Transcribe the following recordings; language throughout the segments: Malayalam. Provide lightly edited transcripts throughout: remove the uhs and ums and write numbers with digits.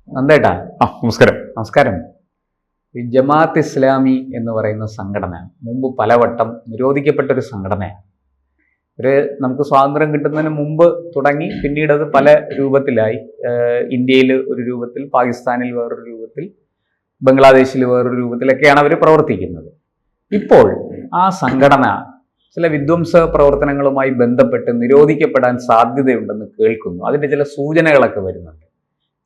നന്ദേട്ടാ. നമസ്കാരം. നമസ്കാരം. ഈ ജമാഅത്ത് ഇസ്ലാമി എന്ന് പറയുന്ന സംഘടന മുമ്പ് പലവട്ടം നിരോധിക്കപ്പെട്ടൊരു സംഘടനയാണ്. നമുക്ക് സ്വാതന്ത്ര്യം കിട്ടുന്നതിന് മുമ്പ് തുടങ്ങി പിന്നീട് അത് പല രൂപത്തിലായി. ഇന്ത്യയിൽ ഒരു രൂപത്തിൽ, പാകിസ്ഥാനിൽ വേറൊരു രൂപത്തിൽ, ബംഗ്ലാദേശിൽ വേറൊരു രൂപത്തിലൊക്കെയാണ് അവർ പ്രവർത്തിക്കുന്നത്. ഇപ്പോൾ ആ സംഘടന ചില വിധ്വംസ പ്രവർത്തനങ്ങളുമായി ബന്ധപ്പെട്ട് നിരോധിക്കപ്പെടാൻ സാധ്യതയുണ്ടെന്ന് കേൾക്കുന്നു. അതിൻ്റെ ചില സൂചനകളൊക്കെ വരുന്നുണ്ട്.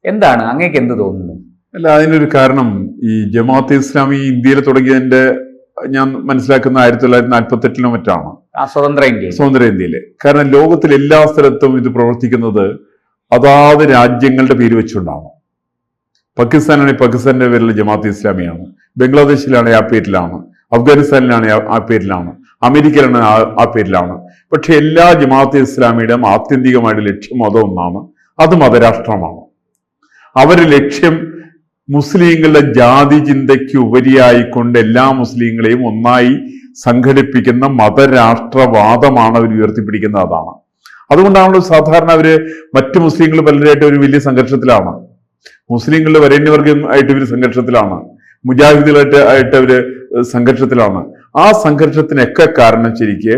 എന്താണ് അങ്ങേക്ക് എന്ത് തോന്നുന്നു? അല്ല, അതിനൊരു കാരണം ഈ ജമാഅത്ത് ഇസ്ലാമി ഇന്ത്യയിൽ തുടങ്ങിയതിന്റെ ഞാൻ മനസ്സിലാക്കുന്ന 1948 മറ്റാണ്, സ്വതന്ത്ര ഇന്ത്യയില്. കാരണം ലോകത്തിൽ എല്ലാ സ്ഥലത്തും ഇത് പ്രവർത്തിക്കുന്നത് അതാത് രാജ്യങ്ങളുടെ പേര് വെച്ചുകൊണ്ടാണ്. പാകിസ്ഥാനാണെങ്കിൽ പാകിസ്ഥാന്റെ പേരിൽ ജമാഅത്ത് ഇസ്ലാമിയാണ്, ബംഗ്ലാദേശിലാണെങ്കിൽ ആ പേരിലാണ്, അഫ്ഗാനിസ്ഥാനിലാണെങ്കിൽ ആ പേരിലാണ്, അമേരിക്കയിലാണ് ആ പേരിലാണ്. പക്ഷെ എല്ലാ ജമാഅത്ത് ഇസ്ലാമിയുടെയും ആത്യന്തികമായിട്ട് ലക്ഷ്യം അതൊന്നാണ്, അത് മതരാഷ്ട്രമാണ്. അവരുടെ ലക്ഷ്യം മുസ്ലിങ്ങളുടെ ജാതി ചിന്തയ്ക്ക് ഉപരിയായിക്കൊണ്ട് എല്ലാ മുസ്ലിങ്ങളെയും ഒന്നായി സംഘടിപ്പിക്കുന്ന മതരാഷ്ട്രവാദമാണ് അവർ ഉയർത്തിപ്പിടിക്കുന്നത്. അതാണ്. അതുകൊണ്ടാണല്ലോ സാധാരണ അവര് മറ്റു മുസ്ലിങ്ങൾ പലരായിട്ട് ഒരു വലിയ സംഘർഷത്തിലാണ്. മുസ്ലിങ്ങളുടെ വരേണ്യവർഗമായിട്ട് ഇവർ സംഘർഷത്തിലാണ്, മുജാഹിദുകളായിട്ട് അവര് സംഘർഷത്തിലാണ്. ആ സംഘർഷത്തിനൊക്കെ കാരണം ശരിക്ക്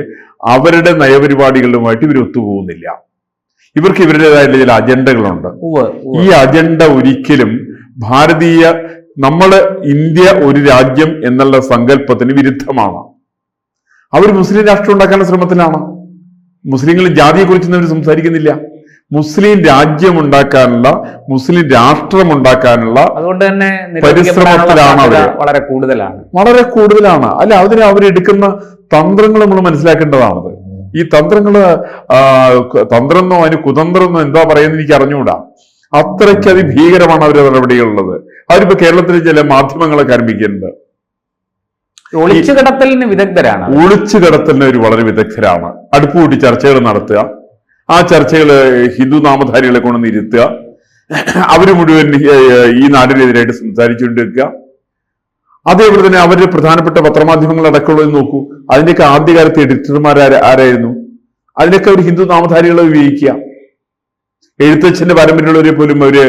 അവരുടെ നയപരിപാടികളുമായിട്ട് ഇവർ ഒത്തുപോകുന്നില്ല. ഇവർക്ക് ഇവരുടേതായിട്ടുള്ള ചില അജണ്ടകളുണ്ട്. ഈ അജണ്ട ഒരിക്കലും ഇന്ത്യ ഒരു രാജ്യം എന്നുള്ള സങ്കല്പത്തിന് വിരുദ്ധമാണ്. അവർ മുസ്ലിം രാഷ്ട്രം ഉണ്ടാക്കാനുള്ള ശ്രമത്തിലാണ്. മുസ്ലിങ്ങൾ ജാതിയെക്കുറിച്ചൊന്നും അവർ സംസാരിക്കുന്നില്ല. മുസ്ലിം രാജ്യം ഉണ്ടാക്കാനുള്ള, മുസ്ലിം രാഷ്ട്രം ഉണ്ടാക്കാനുള്ള അതുകൊണ്ട് തന്നെ പരിശ്രമത്തിലാണ് അവർ. വളരെ കൂടുതലാണ്. അല്ല, അതിന് അവരെടുക്കുന്ന തന്ത്രങ്ങൾ നമ്മൾ മനസ്സിലാക്കേണ്ടതാണത്. ഈ തന്ത്രങ്ങള് തന്ത്രമെന്നോ അതിന് കുതന്ത്രമെന്നോ എന്താ പറയുന്നത് എനിക്ക് അറിഞ്ഞുകൂടാ. അത്രയ്ക്ക് അതിഭീകരമാണ് അവരുടെ നടപടികളുള്ളത്. അവരിപ്പോ കേരളത്തിലെ ചില മാധ്യമങ്ങളൊക്കെ ആരംഭിക്കുന്നുണ്ട്. ഒളിച്ചുകടത്തലിന് വിദഗ്ധരാണ്. ഒളിച്ചുകടത്തലിന് അവർ വളരെ വിദഗ്ധരാണ്. അടുപ്പുകൂട്ടി ചർച്ചകൾ നടത്തുക, ആ ചർച്ചകൾ ഹിന്ദു നാമധാരികളെ കൊണ്ടുവന്ന് ഇരുത്തുക, അവര് മുഴുവൻ ഈ നാടിനെതിരായിട്ട് സംസാരിച്ചുകൊണ്ടിരിക്കുക. അതേപോലെ തന്നെ അവരുടെ പ്രധാനപ്പെട്ട പത്രമാധ്യമങ്ങൾ അടക്കമുള്ളത് നോക്കൂ. അതിന്റെയൊക്കെ ആദ്യകാലത്തെ എഡിറ്റർമാർ ആരായിരുന്നു? അതിനൊക്കെ അവർ ഹിന്ദു നാമധാരികളെ ഉപയോഗിക്കുക. എഴുത്തച്ഛന്റെ പാരമ്പര്യമുള്ളവരെ പോലും അവര്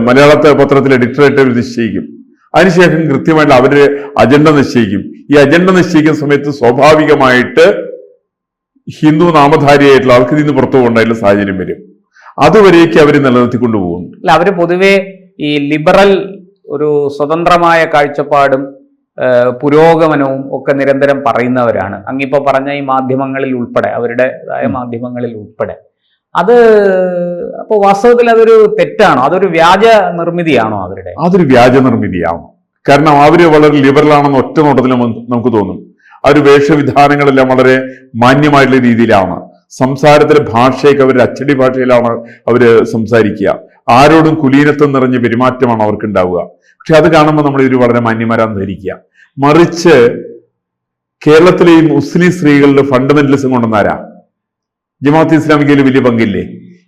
മലയാളത്തെ പത്രത്തിൽ എഡിറ്ററായിട്ട് അവർ നിശ്ചയിക്കും. അതിനുശേഷം കൃത്യമായിട്ട് അവരുടെ അജണ്ട നിശ്ചയിക്കും. ഈ അജണ്ട നിശ്ചയിക്കുന്ന സമയത്ത് സ്വാഭാവികമായിട്ട് ഹിന്ദു നാമധാരിയായിട്ടുള്ള ആൾക്ക് നിന്ന് പുറത്തു പോകേണ്ടതായിട്ടുള്ള സാഹചര്യം വരും. അതുവരേക്ക് അവർ നിലനിർത്തിക്കൊണ്ടു പോകുന്നു. അല്ല, അവര് പൊതുവെ ഈ ലിബറൽ ഒരു സ്വതന്ത്രമായ കാഴ്ചപ്പാടും പുരോഗമനവും ഒക്കെ നിരന്തരം പറയുന്നവരാണ്. അങ്ങിപ്പോ പറഞ്ഞ ഈ മാധ്യമങ്ങളിൽ ഉൾപ്പെടെ, അവരുടേതായ മാധ്യമങ്ങളിൽ ഉൾപ്പെടെ. അത് അപ്പൊ വാസ്തവത്തിൽ അതൊരു തെറ്റാണോ? അതൊരു വ്യാജ നിർമ്മിതിയാണോ അവരുടെ? അതൊരു വ്യാജ നിർമ്മിതിയാണ്. കാരണം അവര് വളരെ ലിബറലാണെന്ന് ഒറ്റ നോട്ടത്തിൽ നമുക്ക് തോന്നും. അവർ വേഷവിധാനങ്ങളെല്ലാം വളരെ മാന്യമായിട്ടുള്ള രീതിയിലാണ്. സംസാരത്തിലെ ഭാഷയൊക്കെ അവരുടെ അച്ചടി ഭാഷയിലാണ് അവര് സംസാരിക്കുക. ആരോടും കുലീനത്വം നിറഞ്ഞ പെരുമാറ്റമാണ് അവർക്ക് ഉണ്ടാവുക. പക്ഷെ അത് കാണുമ്പോൾ നമ്മൾ ഇവർ വളരെ മാന്യമാരാന്ന് ധരിക്കുക. മറിച്ച് കേരളത്തിലെ ഈ മുസ്ലിം സ്ത്രീകളുടെ ഫണ്ടമെന്റലിസം കൊണ്ടുവന്നാരാ? ജമാഅത്ത് ഇസ്ലാമിക്കയിൽ വലിയ പങ്കില്ലേ?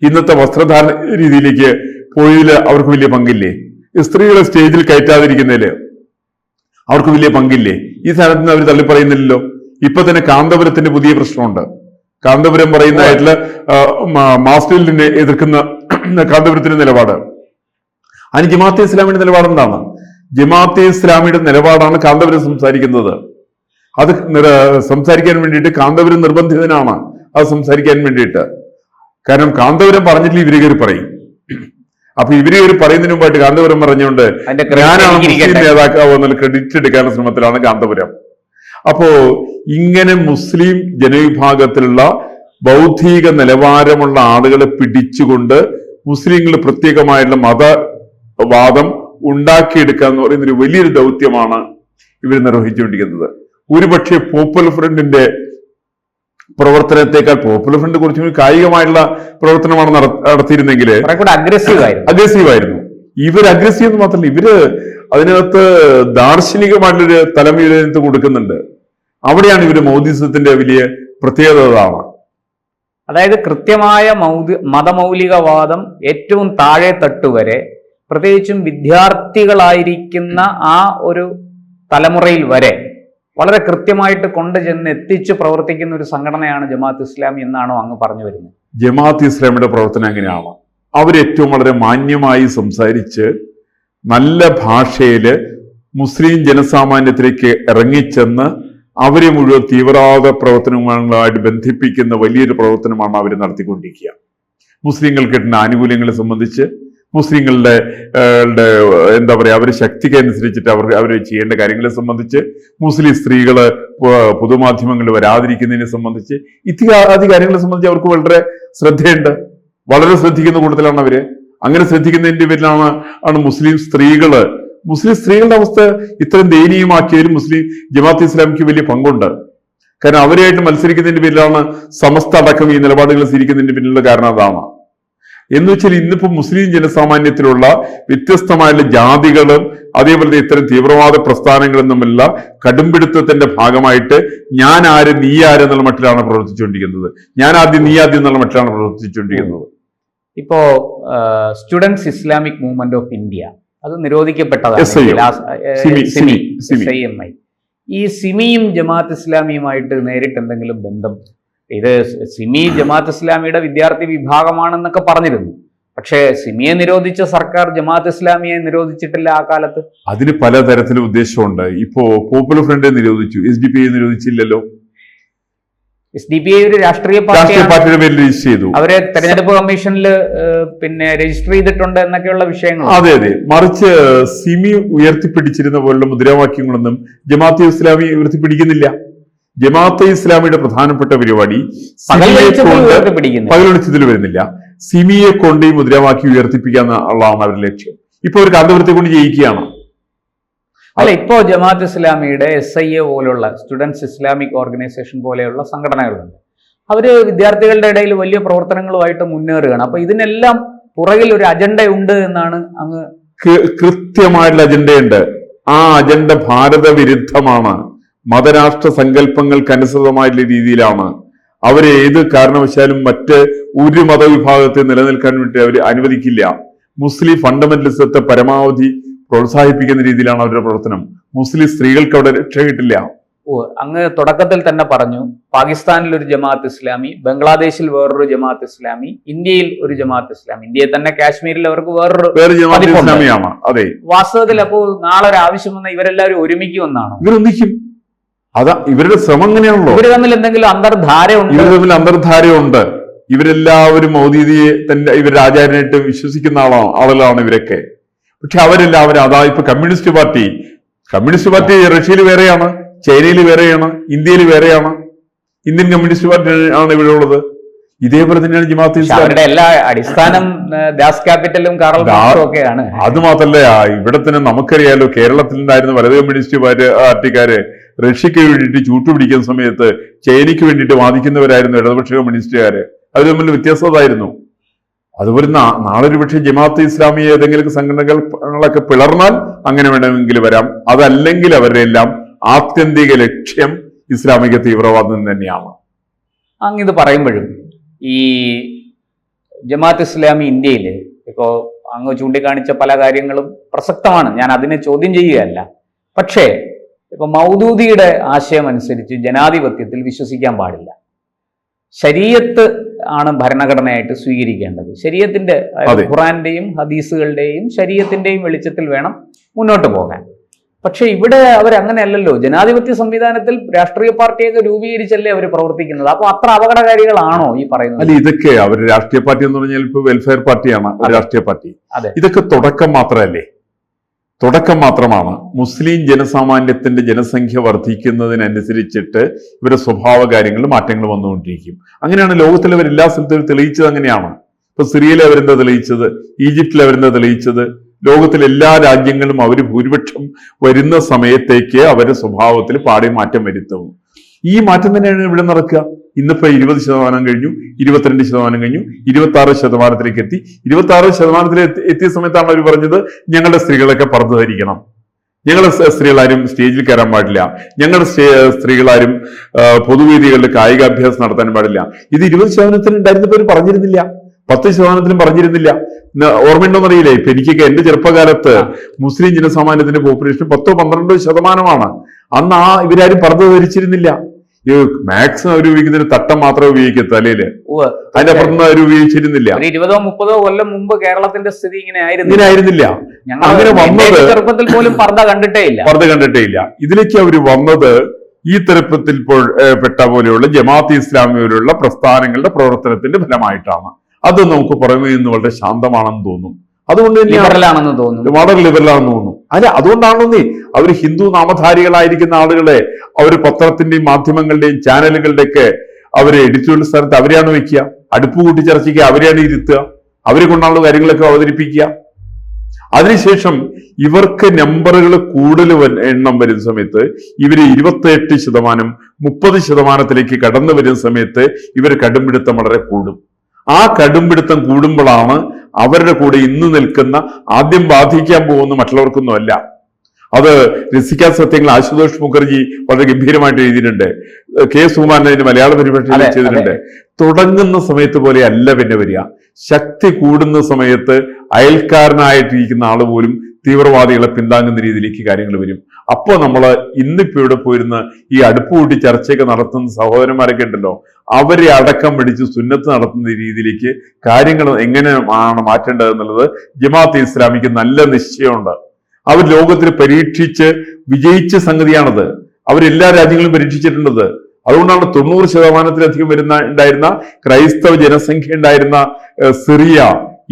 ഇന്നത്തെ വസ്ത്രധാരണ രീതിയിലേക്ക് പോയതിൽ അവർക്ക് വലിയ പങ്കില്ലേ? സ്ത്രീകളെ സ്റ്റേജിൽ കയറ്റാതിരിക്കുന്നതില് അവർക്ക് വലിയ പങ്കില്ലേ? ഈ സാധനത്തിന് അവർ തള്ളിപ്പറയുന്നില്ലല്ലോ. ഇപ്പൊ തന്നെ കാന്തപുരത്തിന്റെ പുതിയ പ്രശ്നമുണ്ട്. കാന്തപുരം പറയുന്നതായിട്ടുള്ള മാസ്റ്ററിനെ എതിർക്കുന്ന കാന്തപുരത്തിന്റെ നിലപാട്, അതിന് ജമാഅത്തെ ഇസ്ലാമിയുടെ നിലപാട് എന്താണ്? ജമാഅത്തെ ഇസ്ലാമിയുടെ നിലപാടാണ് കാന്തപുരം സംസാരിക്കുന്നത്. അത് സംസാരിക്കാൻ വേണ്ടിയിട്ട് കാന്തപുരം നിർബന്ധിതനാണ് അത് സംസാരിക്കാൻ വേണ്ടിയിട്ട്. കാരണം കാന്തപുരം പറഞ്ഞിട്ടില്ല, ഇവര് കയറി പറയും. അപ്പൊ ഇവര് കയറി പറയുന്നതിന് മുമ്പായിട്ട് കാന്തപുരം പറഞ്ഞുകൊണ്ട് ഞാനാണ് മുസ്ലിം നേതാക്കാവോ എന്നുള്ള ക്രെഡിറ്റ് എടുക്കാനുള്ള ശ്രമത്തിലാണ് കാന്തപുരം. അപ്പോ ഇങ്ങനെ മുസ്ലിം ജനവിഭാഗത്തിലുള്ള ബൗദ്ധിക നിലവാരമുള്ള ആളുകളെ പിടിച്ചുകൊണ്ട് മുസ്ലിങ്ങൾ പ്രത്യേകമായിട്ടുള്ള മതവാദം ഉണ്ടാക്കിയെടുക്കുക എന്ന് പറയുന്ന ഒരു വലിയൊരു ദൗത്യമാണ് ഇവർ നിർവഹിച്ചുകൊണ്ടിരിക്കുന്നത്. ഒരുപക്ഷെ പോപ്പുലർ ഫ്രണ്ടിന്റെ പ്രവർത്തനത്തെക്കാൾ പോപ്പുലർ ഫ്രണ്ട് കുറച്ചും കായികമായിട്ടുള്ള പ്രവർത്തനമാണ് നടത്തിയിരുന്നെങ്കിൽ അഗ്രസീവായിരുന്നു. ഇവർ അഗ്രസീവ് എന്ന് മാത്രമല്ല, ഇവര് അതിനകത്ത് ദാർശനികമായിട്ടുള്ളൊരു തലം ഇതിനകത്ത് കൊടുക്കുന്നുണ്ട്. അവിടെയാണ് ഇവര് മൗദിസത്തിന്റെ വലിയ പ്രത്യേകത. അതാണ്. അതായത് കൃത്യമായ മതമൗലികവാദം ഏറ്റവും താഴെ തട്ടുവരെ, പ്രത്യേകിച്ചും വിദ്യാർത്ഥികളായിരിക്കുന്ന ആ ഒരു തലമുറയിൽ വരെ വളരെ കൃത്യമായിട്ട് കൊണ്ടുചെന്ന് എത്തിച്ച് പ്രവർത്തിക്കുന്ന ഒരു സംഘടനയാണ് ജമാഅത്ത് ഇസ്ലാമി എന്നാണോ അങ്ങ് പറഞ്ഞു വരുന്നത്? ജമാഅത്ത് ഇസ്ലാമിയുടെ പ്രവർത്തനം എങ്ങനെയാണ്? അവരേറ്റവും വളരെ മാന്യമായി സംസാരിച്ച് നല്ല ഭാഷയില് മുസ്ലിം ജനസാമാന്യത്തിലേക്ക് ഇറങ്ങിച്ചെന്ന് അവരെ മുഴുവൻ തീവ്രവാദ പ്രവർത്തനങ്ങളുമായിട്ട് ബന്ധിപ്പിക്കുന്ന വലിയൊരു പ്രവർത്തനമാണ് അവർ നടത്തിക്കൊണ്ടിരിക്കുക. മുസ്ലിങ്ങൾക്ക് കിട്ടുന്ന ആനുകൂല്യങ്ങളെ സംബന്ധിച്ച്, മുസ്ലിങ്ങളുടെ എന്താ പറയുക, അവരുടെ ശക്തിക്ക് അനുസരിച്ചിട്ട് അവർ ചെയ്യേണ്ട കാര്യങ്ങളെ സംബന്ധിച്ച്, മുസ്ലിം സ്ത്രീകള് പൊതുമാധ്യമങ്ങളിൽ വരാതിരിക്കുന്നതിനെ സംബന്ധിച്ച്, ഇത്യാദി കാര്യങ്ങളെ സംബന്ധിച്ച് അവർക്ക് വളരെ ശ്രദ്ധയുണ്ട്. വളരെ ശ്രദ്ധിക്കുന്ന കൂട്ടത്തിലാണ് അവര്. അങ്ങനെ ശ്രദ്ധിക്കുന്നതിന്റെ പേരിലാണ് മുസ്ലിം സ്ത്രീകളുടെ അവസ്ഥ ഇത്രയും ദയനീയമാക്കിയതിൽ മുസ്ലിം ജമാഅത്ത് ഇസ്ലാമിക്ക് വലിയ പങ്കുണ്ട്. കാരണം അവരായിട്ട് മത്സരിക്കുന്നതിന്റെ പേരിലാണ് സമസ്ത അടക്കം ഈ നിലപാടുകൾ സ്വീകരിക്കുന്നതിന്റെ പിന്നിലുള്ള കാരണം അതാണ്. എന്ന് വെച്ചാൽ ഇന്നിപ്പോ മുസ്ലിം ജനസാമാന്യത്തിലുള്ള വ്യത്യസ്തമായുള്ള ജാതികളും അതേപോലെ ഇത്തരം തീവ്രവാദ പ്രസ്ഥാനങ്ങളും തമ്മിലുള്ള കടുംപിടുത്തത്തിന്റെ ഭാഗമായിട്ട് ഞാൻ ആര് നീ ആര് എന്നുള്ള മട്ടിലാണ് പ്രവർത്തിച്ചുകൊണ്ടിരിക്കുന്നത്. ഞാൻ ആദ്യം നീ ആദ്യം എന്നുള്ള മട്ടിലാണ് പ്രവർത്തിച്ചുകൊണ്ടിരിക്കുന്നത്. ഇപ്പോ students Islamic movement of India അത് നിരോധിക്കപ്പെട്ടതാണ്. ഈ സിമിയും ജമാഅത്ത് ഇസ്ലാമിയുമായിട്ട് നേരിട്ട് എന്തെങ്കിലും ബന്ധം? ഇത് സിമി ജമാഅത്ത് ഇസ്ലാമിയുടെ വിദ്യാർത്ഥി വിഭാഗമാണെന്നൊക്കെ പറഞ്ഞിരുന്നു. പക്ഷേ സിമിയെ നിരോധിച്ച സർക്കാർ ജമാഅത്ത് ഇസ്ലാമിയെ നിരോധിച്ചിട്ടില്ല ആ കാലത്ത്. അതിന് പലതരത്തിലും ഉദ്ദേശമുണ്ട്. ഇപ്പോ പോപ്പുലർ ഫ്രണ്ട് നിരോധിച്ചു, SDP നിരോധിച്ചില്ലല്ലോ. SDP ഒരു രാഷ്ട്രീയ പാർട്ടിയുടെ പേരിൽ രജിസ്റ്റർ ചെയ്തു. അവരെ തെരഞ്ഞെടുപ്പ് കമ്മീഷനിൽ പിന്നെ രജിസ്റ്റർ ചെയ്തിട്ടുണ്ട് എന്നൊക്കെയുള്ള വിഷയങ്ങൾ. അതെ. മറിച്ച് സിമി ഉയർത്തിപ്പിടിച്ചിരുന്ന പോലുള്ള മുദ്രാവാക്യങ്ങളൊന്നും ജമാഅത്തെ ഇസ്ലാമി ഉയർത്തിപ്പിടിക്കുന്നില്ല. ജമാഅത്തെ ഇസ്ലാമിയുടെ പ്രധാനപ്പെട്ട പരിപാടി പകൽ വെളിച്ചത്തിൽ വരുന്നില്ല. സിമിയെ കൊണ്ട് ഈ മുദ്രാവാക്യം ഉയർത്തിപ്പിക്കുക എന്നുള്ളതാണ് അവരുടെ ലക്ഷ്യം. ഇപ്പൊ ഒരു കാന്തപുരത്തെ കൊണ്ട് ജയിക്കുകയാണ്. അല്ല, ഇപ്പോ ജമാഅത്ത് ഇസ്ലാമിയുടെ SIA പോലുള്ള സ്റ്റുഡൻസ് ഇസ്ലാമിക് ഓർഗനൈസേഷൻ പോലെയുള്ള സംഘടനകളുണ്ട്. അവര് വിദ്യാർത്ഥികളുടെ ഇടയിൽ വലിയ പ്രവർത്തനങ്ങളുമായിട്ട് മുന്നേറുകയാണ്. അപ്പൊ ഇതിനെല്ലാം പുറകിൽ ഒരു അജണ്ട ഉണ്ട് എന്നാണ് അങ്ങ്? കൃത്യമായിട്ടുള്ള അജണ്ടയുണ്ട്. ആ അജണ്ട ഭാരത വിരുദ്ധമാണ്. മതരാഷ്ട്ര സങ്കല്പങ്ങൾക്കനുസൃതമായിട്ടുള്ള രീതിയിലാണ്. അവരെ ഏത് കാരണവശാലും മറ്റ് ഒരു മതവിഭാഗത്തെ നിലനിൽക്കാൻ വേണ്ടി അവർ അനുവദിക്കില്ല. മുസ്ലിം ഫണ്ടമെന്റലിസത്തെ പരമാവധി പ്രോത്സാഹിപ്പിക്കുന്ന രീതിയിലാണ് അവരുടെ പ്രവർത്തനം. മുസ്ലിം സ്ത്രീകൾക്ക് അവിടെ രക്ഷ കിട്ടില്ല. അങ്ങ് തുടക്കത്തിൽ തന്നെ പറഞ്ഞു, പാകിസ്ഥാനിൽ ഒരു ജമാഅത്ത് ഇസ്ലാമി, ബംഗ്ലാദേശിൽ വേറൊരു ജമാഅത്ത് ഇസ്ലാമി, ഇന്ത്യയിൽ ഒരു ജമാഅത്ത് ഇസ്ലാമി, ഇന്ത്യയിൽ തന്നെ കാശ്മീരിൽ അവർക്ക് വേറെ ജമാഅത്ത് ഇസ്ലാമിയാണ്. അതെ, വാസ്തവത്തിൽ അപ്പോ നാളെ ഒരു ആവശ്യം വന്നാൽ ഇവരെല്ലാവരും ഒരുമിക്കുമെന്നാണോ? ഇവരൊന്നിക്കും. അതാ ഇവരുടെ ശ്രമം അങ്ങനെയാണല്ലോ. ഇവർ തമ്മിൽ എന്തെങ്കിലും അന്തർധാരയുണ്ട്. ഇവരെല്ലാവരും മൗദൂദിയെ തന്നെ ഇവരുടെ ആചാര്യനായിട്ട് വിശ്വസിക്കുന്ന ആളുകളാണ് ഇവരൊക്കെ. പക്ഷെ അവരെല്ലാവരും ഇപ്പൊ കമ്മ്യൂണിസ്റ്റ് പാർട്ടി റഷ്യയിൽ വേറെയാണ്, ചൈനയിൽ വേറെയാണ്, ഇന്ത്യയിൽ വേറെയാണ്. ഇന്ത്യൻ കമ്മ്യൂണിസ്റ്റ് പാർട്ടി ആണ് ഇവിടെ ഉള്ളത്. ഇതേപോലെ തന്നെയാണ് ജമാഅത്ത് ഇസ്ലാമി. എല്ലാ അടിസ്ഥാനം ദാസ് ക്യാപിറ്റലും ഒക്കെയാണ്. അത് മാത്രല്ല, ഇവിടെ തന്നെ നമുക്കറിയാലോ, കേരളത്തിൽ ഉണ്ടായിരുന്ന വലത് കമ്മ്യൂണിസ്റ്റ് പാർട്ടിക്കാര് റഷ്യക്ക് വേണ്ടിയിട്ട് ചൂട്ടുപിടിക്കുന്ന സമയത്ത് ചൈനയ്ക്ക് വേണ്ടിയിട്ട് വാദിക്കുന്നവരായിരുന്നു ഇടതുപക്ഷ കമ്മ്യൂണിസ്റ്റുകാര്. അവർ തമ്മിൽ വ്യത്യാസമായിരുന്നു. അതുപോലെ നാളെ ഒരു പക്ഷേ ജമാഅത്ത് ഇസ്ലാമി ഏതെങ്കിലും സംഘടനകളൊക്കെ പിളർന്നാൽ അങ്ങനെ വേണമെങ്കിൽ വരാം. അതല്ലെങ്കിൽ അവരുടെ എല്ലാം ആത്യന്തിക ലക്ഷ്യം ഇസ്ലാമിക തീവ്രവാദം തന്നെയാണ്. അങ്ങിത് പറയുമ്പോഴും ഈ ജമാഅത്ത് ഇസ്ലാമി ഇന്ത്യയിൽ ഇപ്പോ അങ്ങ് ചൂണ്ടിക്കാണിച്ച പല കാര്യങ്ങളും പ്രസക്തമാണ്, ഞാൻ അതിനെ ചോദ്യം ചെയ്യുകയല്ല. പക്ഷേ ഇപ്പൊ മൗദൂദിയുടെ ആശയം അനുസരിച്ച് ജനാധിപത്യത്തിൽ വിശ്വസിക്കാൻ പാടില്ല. ശരീഅത്ത് ആണ് ഭരണഘടനയായിട്ട് സ്വീകരിക്കേണ്ടത്. ശരീഅത്തിന്റെ ഖുർആന്റെയും ഹദീസുകളുടെയും ശരീഅത്തിന്റെയും വെളിച്ചത്തിൽ വേണം മുന്നോട്ട് പോകാൻ. പക്ഷെ ഇവിടെ അവരങ്ങനെയല്ലല്ലോ. ജനാധിപത്യ സംവിധാനത്തിൽ രാഷ്ട്രീയ പാർട്ടിയൊക്കെ രൂപീകരിച്ചല്ലേ അവർ പ്രവർത്തിക്കുന്നത്. അപ്പൊ അത്ര അപകടകാരികളാണോ ഈ പറയുന്നത്? അല്ല, ഇതൊക്കെ അവർ രാഷ്ട്രീയ പാർട്ടി എന്ന് പറഞ്ഞാൽ ഇപ്പൊ വെൽഫെയർ പാർട്ടിയാണ് രാഷ്ട്രീയ പാർട്ടി. ഇതൊക്കെ തുടക്കം മാത്രമാണ്. മുസ്ലിം ജനസാമാന്യത്തിന്റെ ജനസംഖ്യ വർദ്ധിക്കുന്നതിനനുസരിച്ചിട്ട് ഇവരുടെ സ്വഭാവ കാര്യങ്ങളിൽ മാറ്റങ്ങൾ വന്നുകൊണ്ടിരിക്കും. അങ്ങനെയാണ് ലോകത്തിൽ അവർ എല്ലാ സ്ഥലത്തും തെളിയിച്ചത്. അങ്ങനെയാണ് ഇപ്പൊ സിറിയയിൽ അവരെന്താ തെളിയിച്ചത്, ഈജിപ്തിൽ അവരെന്താ തെളിയിച്ചത്. ലോകത്തിലെ എല്ലാ രാജ്യങ്ങളും അവർ ഭൂരിപക്ഷം വരുന്ന സമയത്തേക്ക് അവരുടെ സ്വഭാവത്തിൽ പാടെ മാറ്റം വരുത്തും. ഈ മാറ്റം തന്നെയാണ് ഇവിടെ നടക്കുക. ഇന്നിപ്പോ 20% കഴിഞ്ഞു, 22% കഴിഞ്ഞു, 26% എത്തി. 26% എത്തിയ സമയത്താണ് അവർ പറഞ്ഞത്, ഞങ്ങളുടെ സ്ത്രീകളൊക്കെ പർദ്ദ ധരിക്കണം, ഞങ്ങളുടെ സ്ത്രീകളാരും സ്റ്റേജിൽ കയറാൻ പാടില്ല, ഞങ്ങളുടെ സ്ത്രീകളാരും പൊതുവേദികളിൽ കായികാഭ്യാസം നടത്താൻ പാടില്ല. ഇത് 20% ഉണ്ടായിരുന്നപ്പോൾ പറഞ്ഞിരുന്നില്ല, 10% പറഞ്ഞിരുന്നില്ല. ഓർമ്മയുണ്ടോന്നറിയില്ലേ? ഇപ്പൊ എനിക്കൊക്കെ എന്റെ ചെറുപ്പകാലത്ത് മുസ്ലിം ജനസാമാന്യത്തിന്റെ പോപ്പുലേഷൻ 10-12% അന്ന് ഇവരാരും പർദ്ദ ധരിച്ചിരുന്നില്ല. ഈ മാക്സിമം അവർ ഉപയോഗിക്കുന്നതിന് തട്ടം മാത്രമേ ഉപയോഗിക്കൂ തലയില്, ഉവ്വ്. അതിന്റെ അപ്പുറത്ത് അവർ ഉപയോഗിച്ചിരുന്നില്ല. ഒരു 20-30 കൊല്ലം മുമ്പ് കേരളത്തിന്റെ സ്ഥിതി ഇങ്ങനെ ഇങ്ങനെ ആയിരുന്നില്ല. അങ്ങനെ വന്നത് ചെറുപ്പത്തിൽ പോലും പർദ്ദ കണ്ടിട്ടേ ഇല്ല. ഇതിലേക്ക് അവർ വന്നത് ഈ തരത്തിൽ പെട്ട പോലെയുള്ള ജമാഅത്തെ ഇസ്ലാമി പോലെയുള്ള പ്രസ്ഥാനങ്ങളുടെ പ്രവർത്തനത്തിന്റെ ഫലമായിട്ടാണ്. അത് നമുക്ക് പുറമേ നിന്ന് വളരെ ശാന്തമാണെന്ന് തോന്നും. അതുകൊണ്ട് ലിബറലാണെന്ന് തോന്നുന്നു, വളരെ ലിബറലാണെന്ന് തോന്നുന്നു. അല്ല, അതുകൊണ്ടാണെന്നേ അവർ ഹിന്ദു നാമധാരികളായിരിക്കുന്ന ആളുകളെ അവർ പത്രത്തിന്റെയും മാധ്യമങ്ങളുടെയും ചാനലുകളുടെയൊക്കെ അവരെ എഡിറ്റോറിയൽ സ്ഥലത്ത് അവരെയാണ് വെക്കുക, അടുപ്പ് കൂട്ടി ചർച്ചയ്ക്ക് അവരെയാണ് ഇരുത്തുക, അവരെ കൊണ്ടാണല്ലോ കാര്യങ്ങളൊക്കെ അവതരിപ്പിക്കുക. അതിനുശേഷം ഇവർക്ക് നമ്പറുകൾ കൂടുതൽ എണ്ണം വരുന്ന സമയത്ത് ഇവര് 28%, 30% കടന്നു വരുന്ന സമയത്ത് ഇവർ കടുംപിടുത്തം വളരെ കൂടും. ആ കടുംപിടുത്തം കൂടുമ്പോഴാണ് അവരുടെ കൂടെ ഇന്ന് നിൽക്കുന്ന, ആദ്യം ബാധിക്കാൻ പോകുന്ന മറ്റുള്ളവർക്കൊന്നുമല്ല. അത് രസിക്കാൻ സത്യങ്ങൾ ആശുതോഷ് മുഖർജി വളരെ ഗംഭീരമായിട്ട് എഴുതിയിട്ടുണ്ട്. കെ സുകുമാരൻ അതിന്റെ മലയാള പരിഭാഷയിൽ ചെയ്തിട്ടുണ്ട്. തുടങ്ങുന്ന സമയത്ത് പോലെ അല്ല പിന്നെ വരിക, ശക്തി കൂടുന്ന സമയത്ത് അയൽക്കാരനായിട്ടിരിക്കുന്ന ആള് പോലും തീവ്രവാദികളെ പിന്താങ്ങുന്ന രീതിയിലേക്ക് കാര്യങ്ങൾ വരും. അപ്പോൾ നമ്മൾ ഇന്നിപ്പോ ഇവിടെ പോയിരുന്ന് ഈ അടുപ്പ് കൂട്ടി ചർച്ചയൊക്കെ നടത്തുന്ന സഹോദരന്മാരൊക്കെ ഉണ്ടല്ലോ, അവരെ അടക്കം പിടിച്ച് സുന്നത്ത് നടത്തുന്ന രീതിയിലേക്ക് കാര്യങ്ങൾ എങ്ങനെയാണ് മാറ്റേണ്ടത് എന്നുള്ളത് ജമാഅത്തെ ഇസ്ലാമിക്ക് നല്ല നിശ്ചയമുണ്ട്. അവർ ലോകത്തിൽ പരീക്ഷിച്ച് വിജയിച്ച സംഗതിയാണത്. അവരെല്ലാ രാജ്യങ്ങളും പരീക്ഷിച്ചിട്ടുണ്ടത്. അതുകൊണ്ടാണ് 90%-ലധികം ഉണ്ടായിരുന്ന ക്രൈസ്തവ ജനസംഖ്യ ഉണ്ടായിരുന്ന സിറിയ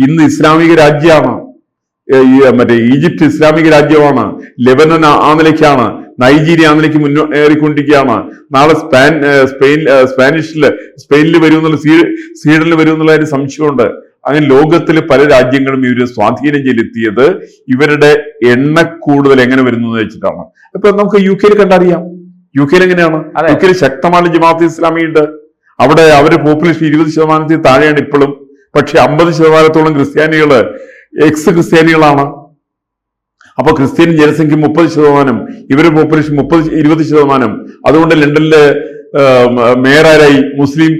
ഇന്ന് ഇസ്ലാമിക രാജ്യമാണ്. മറ്റേ ഈജിപ്ത് ഇസ്ലാമിക രാജ്യമാണ്. ലെബനൻ ആ നിലയ്ക്കാണ്. നൈജീരിയ ആ നിലയ്ക്ക് മുന്നേറിക്കൊണ്ടിരിക്കുകയാണ്. നാളെ സ്പെയിനിൽ വരുമെന്നുള്ള, സ്വീഡനിൽ വരുമെന്നുള്ള ഒരു സംശയമുണ്ട്. അങ്ങനെ ലോകത്തിലെ പല രാജ്യങ്ങളും ഇവര് സ്വാധീനം ചെലുത്തിയത് ഇവരുടെ എണ്ണ കൂടുതൽ എങ്ങനെ വരുന്നു എന്ന് വെച്ചിട്ടാണ്. ഇപ്പൊ നമുക്ക് UK കണ്ടറിയാം. UK എങ്ങനെയാണ്? UK ശക്തമായ ജമാഅത്തെ ഇസ്ലാമി ഉണ്ട്. അവിടെ അവരുടെ പോപ്പുലേഷൻ 20% താഴെയാണ് ഇപ്പോഴും. പക്ഷെ 50%-ഓളം ക്രിസ്ത്യാനികള് ക്രിസ്ത്യാനികളാണ്. അപ്പൊ ക്രിസ്ത്യൻ ജനസംഖ്യ 30%, ഇവരുടെ പോപ്പുലേഷൻ 20%. അതുകൊണ്ട് ലണ്ടനിലെ മേയറായി മുസ്ലിം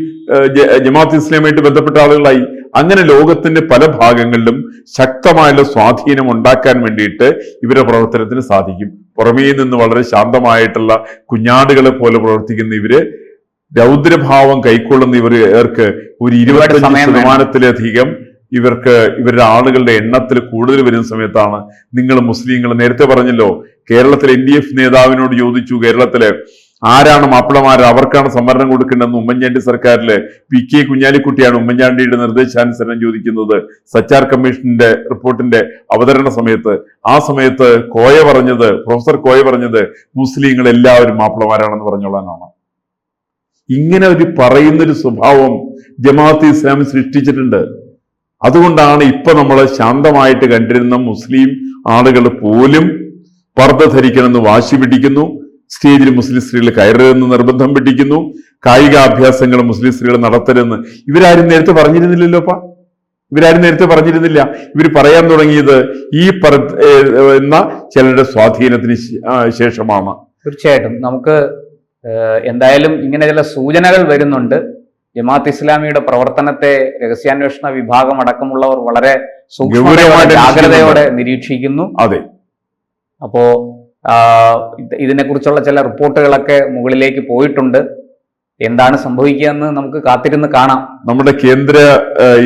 ജമാഅത്ത് ഇസ്ലാമായിട്ട് ബന്ധപ്പെട്ട ആളുകളായി. അങ്ങനെ ലോകത്തിന്റെ പല ഭാഗങ്ങളിലും ശക്തമായുള്ള സ്വാധീനം ഉണ്ടാക്കാൻ വേണ്ടിയിട്ട് ഇവരുടെ പ്രവർത്തനത്തിന് സാധിക്കും. പുറമേ നിന്ന് വളരെ ശാന്തമായിട്ടുള്ള കുഞ്ഞാടുകളെ പോലെ പ്രവർത്തിക്കുന്ന ഇവര് രൗദ്രഭാവം കൈക്കൊള്ളുന്ന ഇവർക്ക് ഒരു 25%-ലധികം ഇവരുടെ ആളുകളുടെ എണ്ണത്തിൽ കൂടുതൽ വരുന്ന സമയത്താണ് നിങ്ങൾ മുസ്ലിങ്ങൾ നേരത്തെ പറഞ്ഞല്ലോ, കേരളത്തിലെ NDF നേതാവിനോട് ചോദിച്ചു, കേരളത്തിലെ ആരാണ് മാപ്പിളമാർ, അവർക്കാണ് സംവരണം കൊടുക്കേണ്ടതെന്ന് ഉമ്മൻചാണ്ടി സർക്കാരില് PK കുഞ്ഞാലിക്കുട്ടിയാണ് ഉമ്മൻചാണ്ടിയുടെ നിർദ്ദേശാനുസരണം ചോദിക്കുന്നത് സച്ചാർ കമ്മീഷന്റെ റിപ്പോർട്ടിന്റെ അവതരണ സമയത്ത്. ആ സമയത്ത് പ്രൊഫസർ കോയ പറഞ്ഞത് മുസ്ലിങ്ങൾ എല്ലാവരും മാപ്പിളമാരാണെന്ന് പറഞ്ഞോളാനാണ്. ഇങ്ങനെ ഒരു പറയുന്നൊരു സ്വഭാവം ജമാഅത്തെ ഇസ്ലാമി സൃഷ്ടിച്ചിട്ടുണ്ട്. അതുകൊണ്ടാണ് ഇപ്പൊ നമ്മൾ ശാന്തമായിട്ട് കണ്ടിരുന്ന മുസ്ലിം ആളുകൾ പോലും പർദ്ദ ധരിക്കണമെന്ന് വാശി പിടിക്കുന്നു. സ്റ്റേജിൽ മുസ്ലിം സ്ത്രീകൾ കയറരുതെന്ന് നിർബന്ധം പിടിക്കുന്നു. കായികാഭ്യാസങ്ങൾ മുസ്ലിം സ്ത്രീകൾ നടത്തരുതെന്ന് ഇവരാരും നേരത്തെ പറഞ്ഞിരുന്നില്ലല്ലോപ്പാ. ഇവർ പറയാൻ തുടങ്ങിയത് ഈ എന്ന ചിലരുടെ സ്വാധീനത്തിന് ശേഷമാണ്. തീർച്ചയായിട്ടും നമുക്ക് എന്തായാലും ഇങ്ങനെ ചില സൂചനകൾ വരുന്നുണ്ട്. ജമാഅത്ത് ഇസ്ലാമിയുടെ പ്രവർത്തനത്തെ രഹസ്യാന്വേഷണ വിഭാഗം അടക്കമുള്ളവർ വളരെ ജാഗ്രതയോടെ നിരീക്ഷിക്കുന്നു. അതെ. അപ്പോ ഇതിനെക്കുറിച്ചുള്ള ചില റിപ്പോർട്ടുകളൊക്കെ മുകളിലേക്ക് പോയിട്ടുണ്ട്. എന്താണ് സംഭവിക്കുക എന്ന് നമുക്ക് കാത്തിരുന്ന് കാണാം. നമ്മുടെ കേന്ദ്ര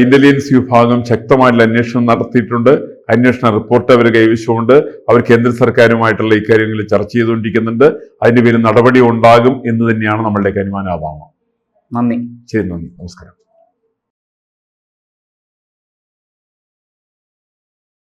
ഇന്റലിജൻസ് വിഭാഗം ശക്തമായിട്ടുള്ള അന്വേഷണം നടത്തിയിട്ടുണ്ട്. അന്വേഷണ റിപ്പോർട്ട് അവർ കൈവശമുണ്ട്. അവർ കേന്ദ്ര സർക്കാരുമായിട്ടുള്ള ഇക്കാര്യങ്ങളിൽ ചർച്ച ചെയ്തുകൊണ്ടിരിക്കുന്നുണ്ട്. അതിന്റെ പേരിൽ നടപടി ഉണ്ടാകും എന്ന് തന്നെയാണ് നമ്മളുടെ അനുമാനാഭാവം. നന്ദി. ശരി, നന്ദി, നമസ്കാരം.